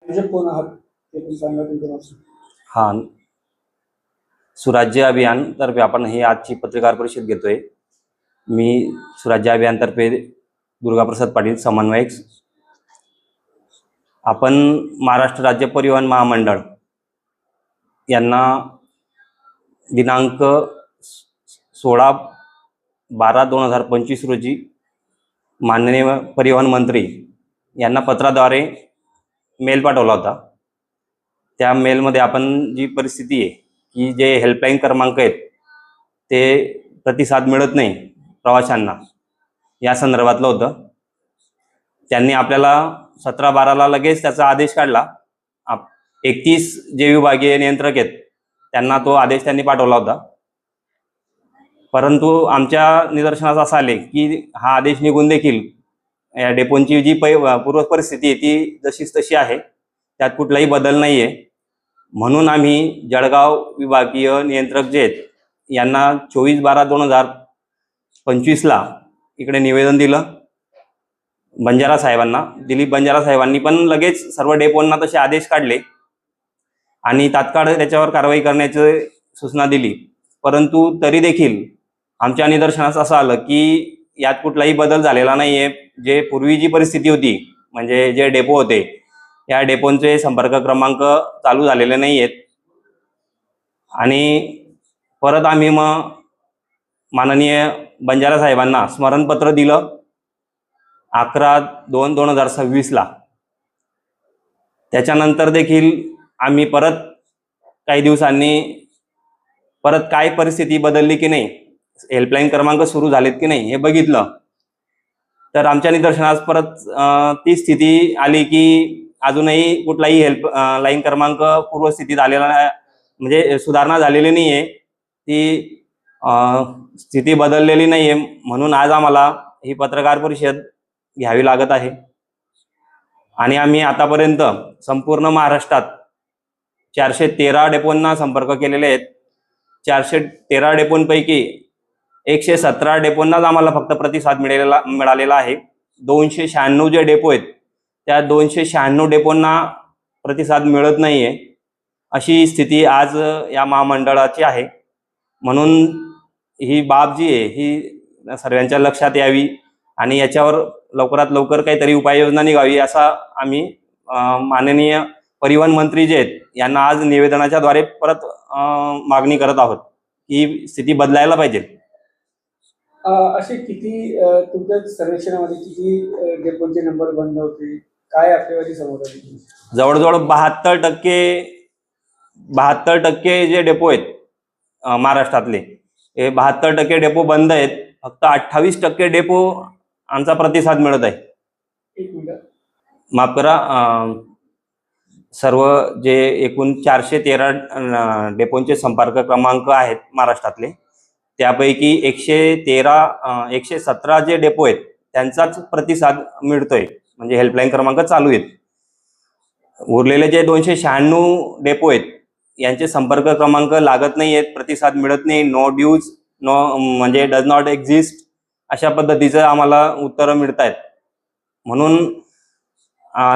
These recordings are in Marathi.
कोण आहात ते पण सांगा तुमचं नाव. हा, सुराज्य अभियान तर्फे आपण ही आजची पत्रकार परिषद घेतोय. मी सुराज्य अभियान तर्फे दुर्गाप्रसाद पाटील, समन्वयक. आपण महाराष्ट्र राज्य परिवहन महामंडळ यांना दिनांक 16/12/2025 रोजी माननीय परिवहन मंत्री यांना पत्राद्वारे मेल पाठवला होता. त्या मेलमध्ये आपण जी परिस्थिती आहे की जे हेल्पलाईन क्रमांक आहेत ते प्रतिसाद मिळत नाही प्रवाशांना, या संदर्भातलं होतं. त्यांनी आपल्याला 17/12ला लगेच त्याचा आदेश काढला. 31 जे विभागीय नियंत्रक आहेत त्यांना तो आदेश त्यांनी पाठवला होता. परंतु आमच्या निदर्शनास असं आले की हा आदेश निघून देखील या डेपोंची जी पूर्व परिस्थिती आहे ती जशीच तशी आहे, त्यात कुठलाही बदल नाही आहे. म्हणून आम्ही जळगाव विभागीय नियंत्रक जे आहेत यांना 24/12/2025ला इकडे निवेदन दिलं बंजारा साहेबांना. दिलीप बंजारा साहेबांनी पण लगेच सर्व डेपोंना तसे आदेश काढले आणि तात्काळ त्याच्यावर कारवाई करण्याची सूचना दिली. परंतु तरी देखील आमच्या निदर्शनास असं आलं की यात कुठलाही बदल झालेला नाही आहे. जे पूर्वी जी परिस्थिती होती, म्हणजे जे डेपो होते या डेपोंचे संपर्क क्रमांक चालू झालेले नाही आहेत. आणि परत आम्ही मग माननीय बंजारा साहेबांना स्मरणपत्र दिलं 11/2/2026ला. त्याच्यानंतर देखील आम्ही परत काही दिवसांनी परत काय परिस्थिती बदलली की नाही, हेल्पलाईन क्रमांक सुरू झालेत की नाही हे बघितलं, तर आमच्या निदर्शनास परत ती स्थिती आली की अजूनही कुठलाही हेल्पलाईन क्रमांक पूर्वस्थितीत आलेला, म्हणजे सुधारणा झालेली नाही आहे, ती स्थिती बदललेली नाही आहे. म्हणून आज आम्हाला ही पत्रकार परिषद घ्यावी लागत आहे. आणि आम्ही आतापर्यंत संपूर्ण महाराष्ट्रात 413 डेपोंना संपर्क केलेले आहेत. 413 डेपोंपैकी 117 डेपोंनाच आम्हाला फक्त प्रतिसाद मिळालेला आहे. 296 जे डेपो आहेत त्या 296 डेपोंना प्रतिसाद मिळत नाही आहे, अशी स्थिती आज या महामंडळाची आहे. म्हणून ही बाब जी आहे ही सर्वांच्या लक्षात यावी आणि याच्यावर लवकरात लवकर काहीतरी उपाययोजना निघावी असा आम्ही माननीय परिवहन मंत्री जे आहेत यांना आज निवेदनाच्या द्वारे परत मागणी करत आहोत. ही स्थिती बदलायला पाहिजे. असे किती तुमच्या सर्वेक्षणामध्ये किती डेपोचे नंबर बंद होते, काय आकडेवारी समोर आली? जवळजवळ 72% जे डेपो आहेत महाराष्ट्रातले, हे 72% डेपो बंद आहेत. फक्त 28% डेपो आमचा प्रतिसाद मिळत आहे. एक मिनिट, माफ करा, सर्व जे एकूण 413 डेपोंचे संपर्क क्रमांक आहेत महाराष्ट्रातले त्यापैकी 117 जे डेपो आहेत त्यांचाच प्रतिसाद मिळतोय, म्हणजे हेल्पलाईन क्रमांक चालू आहेत. उरलेले जे 296 डेपो आहेत यांचे संपर्क क्रमांक लागत नाही आहेत, प्रतिसाद मिळत नाही, नो ड्यूज, नो म्हणजे डज नॉट एक्झिस्ट अशा पद्धतीचं आम्हाला उत्तरं मिळत आहेत. म्हणून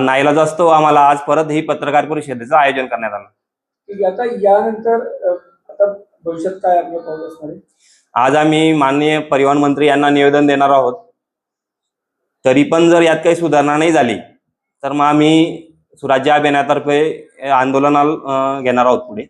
नाईलाज असतो आम्हाला आज परत ही पत्रकार परिषदेचं आयोजन करण्यात आलं. आता यानंतर आता भविष्यात काय आपलं पाऊल असणार आहे? आज आम्ही माननीय परिवहन मंत्री यांना निवेदन देणार आहोत. तरी पण जर यात काही सुधारणा नाही झाली तर मग आम्ही सुराज्य अभियानातर्फे आंदोलनाला घेणार आहोत पुढे.